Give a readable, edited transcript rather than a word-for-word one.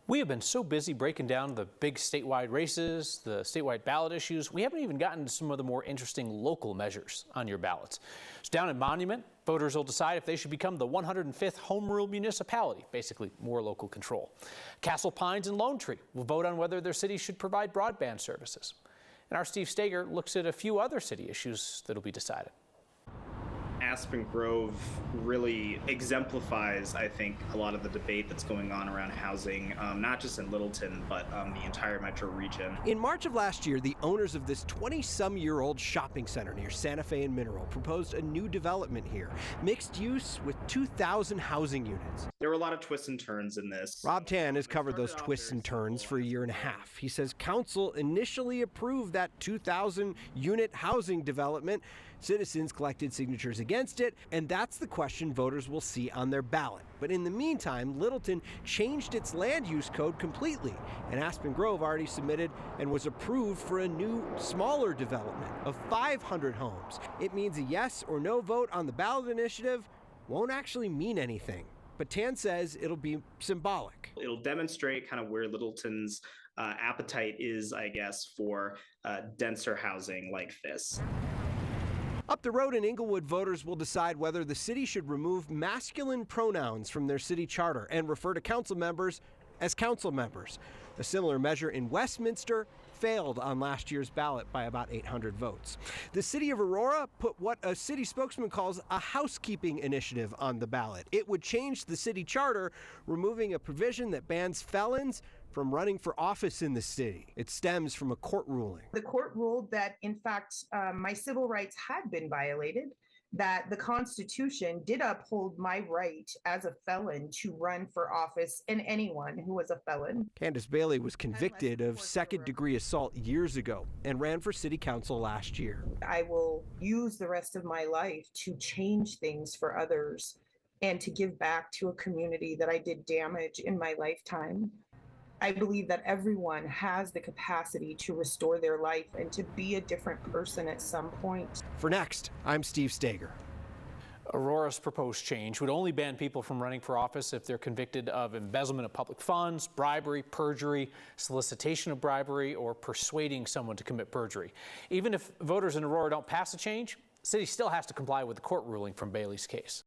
We have been so busy breaking down the big statewide races, the statewide ballot issues, we haven't even gotten to some of the more interesting local measures on your ballots. So down in Monument, voters will decide if they should become the 105th home rule municipality, basically more local control. Castle Pines and Lone Tree will vote on whether their city should provide broadband services. And our Steve Stager looks at a few other city issues that'll be decided. Aspen Grove really exemplifies, I think, a lot of the debate that's going on around housing, not just in Littleton, but the entire metro region. In March of last year, the owners of this 20-some-year-old shopping center near Santa Fe and Mineral proposed a new development here, mixed use with 2,000 housing units. There were a lot of twists and turns in this. Rob Tan has covered those twists and turns for a year and a half. He says council initially approved that 2,000-unit housing development. Citizens collected signatures against it, and that's the question voters will see on their ballot. But in the meantime, Littleton changed its land use code completely, and Aspen Grove already submitted and was approved for a new, smaller development of 500 homes. It means a yes or no vote on the ballot initiative won't actually mean anything. But Tan says it'll be symbolic. It'll demonstrate kind of where Littleton's appetite is, I guess, for denser housing like this. Up the road in Englewood, voters will decide whether the city should remove masculine pronouns from their city charter and refer to council members as council members. A similar measure in Westminster failed on last year's ballot by about 800 votes. The city of Aurora put what a city spokesman calls a housekeeping initiative on the ballot. It would change the city charter, removing a provision that bans felons from running for office in the city. It stems from a court ruling. The court ruled that, in fact, my civil rights had been violated, that the Constitution did uphold my right as a felon to run for office, and anyone who was a felon. Candace Bailey was convicted of second-degree assault years ago and ran for city council last year. I will use the rest of my life to change things for others and to give back to a community that I did damage in my lifetime. I believe that everyone has the capacity to restore their life and to be a different person at some point. For Next, I'm Steve Stager. Aurora's proposed change would only ban people from running for office if they're convicted of embezzlement of public funds, bribery, perjury, solicitation of bribery, or persuading someone to commit perjury. Even if voters in Aurora don't pass the change, the city still has to comply with the court ruling from Bailey's case.